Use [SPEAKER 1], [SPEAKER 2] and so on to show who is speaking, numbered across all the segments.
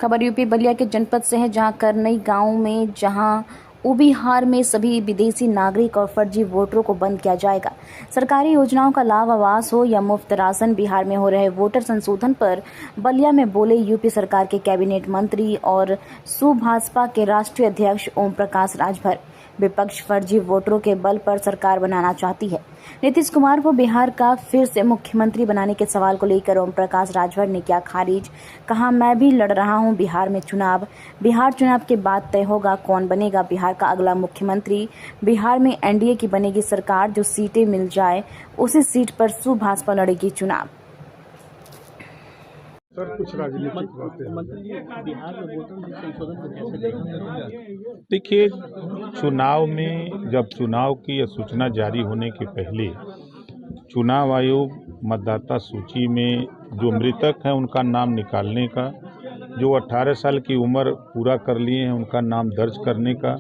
[SPEAKER 1] खबर यूपी बलिया के जनपद से है, जहां करनई गांव में जहां उबिहार में सभी विदेशी नागरिक और फर्जी वोटरों को बंद किया जाएगा। सरकारी योजनाओं का लाभ आवास हो या मुफ्त राशन, बिहार में हो रहे वोटर संशोधन पर बलिया में बोले यूपी सरकार के कैबिनेट मंत्री और सुभाषपा के राष्ट्रीय अध्यक्ष ओम प्रकाश राजभर। विपक्ष फर्जी वोटरों के बल पर सरकार बनाना चाहती है। नीतीश कुमार को बिहार का फिर से मुख्यमंत्री बनाने के सवाल को लेकर ओम प्रकाश राजभर ने किया खारिज। कहा, मैं भी लड़ रहा हूं बिहार में चुनाव। बिहार चुनाव के बाद तय होगा कौन बनेगा बिहार का अगला मुख्यमंत्री। बिहार में एनडीए की बनेगी सरकार, जो सीटें मिल जाए उसी सीट पर सुभाषपा लड़ेगी चुनाव।
[SPEAKER 2] सर, कुछ राजनीतिक बातें
[SPEAKER 3] बिहार में वोटर संशोधन को कैसे देखा?
[SPEAKER 4] देखिए, चुनाव में जब चुनाव की सूचना जारी होने के पहले चुनाव आयोग मतदाता सूची में जो मृतक हैं उनका नाम निकालने का, जो 18 साल की उम्र पूरा कर लिए हैं उनका नाम दर्ज करने का,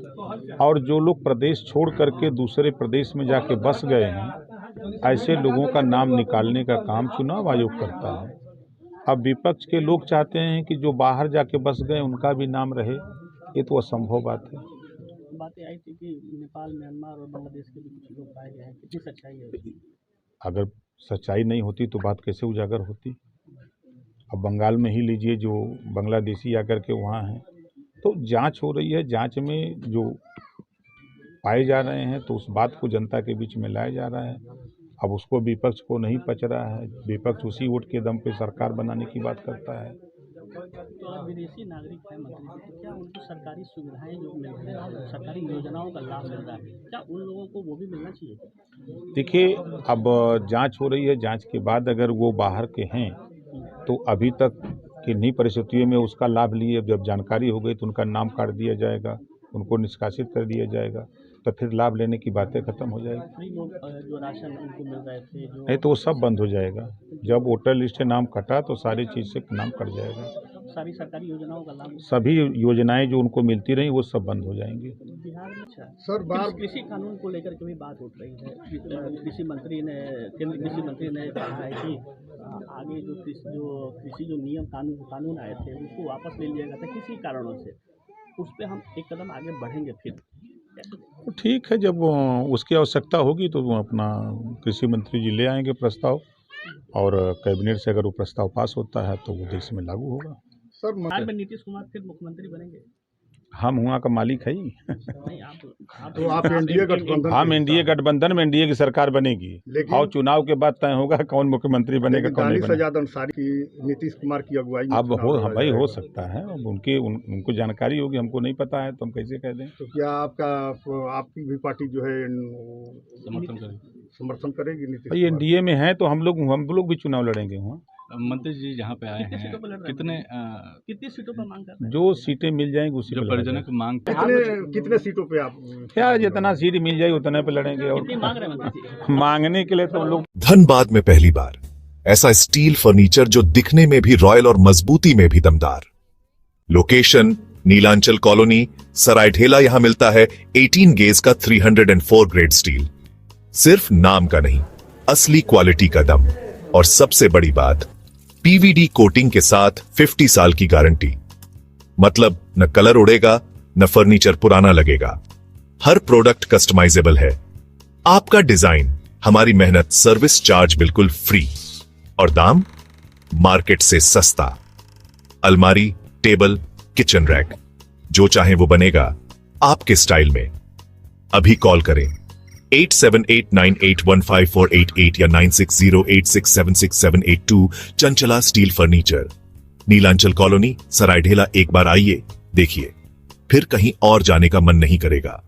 [SPEAKER 4] और जो लोग प्रदेश छोड़ करके दूसरे प्रदेश में जाके बस गए हैं ऐसे लोगों का नाम निकालने का काम चुनाव आयोग करता है। अब विपक्ष के लोग चाहते हैं कि जो बाहर जाके बस गए उनका भी नाम रहे, ये तो असंभव बात है।
[SPEAKER 3] बातें आई थी कि नेपाल, म्यांमार और बांग्लादेश के भी कुछ लोग पाए गए हैं, कितनी सच्चाई है?
[SPEAKER 4] अगर सच्चाई नहीं होती तो बात कैसे उजागर होती। अब बंगाल में ही लीजिए, जो बांग्लादेशी आकर के वहाँ हैं, तो जांच हो रही है। जांच में जो पाए जा रहे हैं तो उस बात को जनता के बीच में लाया जा रहा है। अब उसको विपक्ष को नहीं पच रहा है। विपक्ष उसी वोट के दम पे सरकार बनाने की बात करता है।
[SPEAKER 3] तो विदेशी नागरिक है मंत्री जी, तो क्या उनको सरकारी सुविधाएं जो मिल रही हैं, सरकारी योजनाओं का लाभ मिल रहा है, क्या उन लोगों को वो भी मिलना चाहिए?
[SPEAKER 4] देखिए, अब जांच हो रही है। जांच के बाद अगर वो बाहर के हैं तो अभी तक किन्हीं परिस्थितियों में उसका लाभ लिए, जब जानकारी हो गई तो उनका नाम काट दिया जाएगा, उनको निष्कासित कर दिया जाएगा, तो फिर लाभ लेने की बातें खत्म हो जाएगी।
[SPEAKER 3] फ्री लोग जो राशन उनको मिल रहे थे, जो
[SPEAKER 4] नहीं तो वो सब बंद हो जाएगा। जब वोटर लिस्ट से नाम कटा तो सारी चीज़ से नाम कट जाएगा।
[SPEAKER 3] सारी सरकारी योजनाओं का लाभ,
[SPEAKER 4] सभी योजनाएं जो उनको मिलती रही वो सब बंद हो जाएंगी।
[SPEAKER 3] बिहार में
[SPEAKER 2] सर,
[SPEAKER 3] कृषि कानून को लेकर के भी बात उठ रही है। केंद्रीय कृषि मंत्री ने कहा है कि आगे जो कृषि जो नियम कानून आए थे उसको वापस ले लिया गया था किसी कारणों से, उस पर हम एक कदम आगे बढ़ेंगे फिर।
[SPEAKER 4] तो ठीक है, जब उसकी आवश्यकता होगी तो वो अपना कृषि मंत्री जी ले आएंगे प्रस्ताव, और कैबिनेट से अगर वो प्रस्ताव पास होता है तो वो देश में लागू होगा।
[SPEAKER 2] सर,
[SPEAKER 3] बिहार में नीतीश कुमार फिर मुख्यमंत्री बनेंगे?
[SPEAKER 4] हम वहाँ का मालिक है ही।
[SPEAKER 3] नहीं,
[SPEAKER 2] तो आप एनडीए गठबंधन,
[SPEAKER 4] हम एनडीए गठबंधन में एनडीए की सरकार बनेगी, और चुनाव के बाद तय होगा कौन मुख्यमंत्री बनेगा कौन नहीं बनेगा।
[SPEAKER 2] अंसारी की नीतीश कुमार की अगुवाई में
[SPEAKER 4] अब भाई हो सकता है, अब उनको जानकारी होगी, हमको नहीं पता है तो हम कैसे कह दें।
[SPEAKER 2] तो क्या आपकी भी पार्टी जो है समर्थन करेगी नीतीश?
[SPEAKER 4] भाई एनडीए में है तो हम लोग भी चुनाव लड़ेंगे वहाँ।
[SPEAKER 5] मंत्री जी जहाँ पे आए हैं,
[SPEAKER 3] कितनी सीटों पर मांग कर रहे हैं?
[SPEAKER 4] जो सीटें मिल जाएंगी उसी
[SPEAKER 5] जो
[SPEAKER 4] पे
[SPEAKER 5] परिजनों की मांग,
[SPEAKER 2] कितने सीटों पे आप?
[SPEAKER 4] क्या, जितना सीट मिल जाएगी उतने पे लड़ेंगे। और
[SPEAKER 3] कितनी मांग रहे हैं मंत्री जी?
[SPEAKER 4] मांगने के लिए तो लोग
[SPEAKER 6] धनबाद में पहली बार ऐसा स्टील फर्नीचर जो दिखने में भी रॉयल और मजबूती में भी दमदार। Location Nilanchal colony, Saraidhela. यहां मिलता है 18 गेज का 304 ग्रेड स्टील। सिर्फ नाम का नहीं, असली क्वालिटी का दम। और सबसे बड़ी बात, पीवीडी कोटिंग के साथ 50 साल की गारंटी। मतलब न कलर उड़ेगा, न फर्नीचर पुराना लगेगा। हर प्रोडक्ट कस्टमाइजेबल है। आपका डिजाइन, हमारी मेहनत, सर्विस चार्ज बिल्कुल फ्री, और दाम मार्केट से सस्ता। अलमारी, टेबल, किचन रैक, जो चाहे वो बनेगा आपके स्टाइल में। अभी कॉल करें 8789815488 या 9608676782। Chanchala steel furniture, Nilanchal colony, Saraidhela. एक बार आइए, देखिए, फिर कहीं और जाने का मन नहीं करेगा।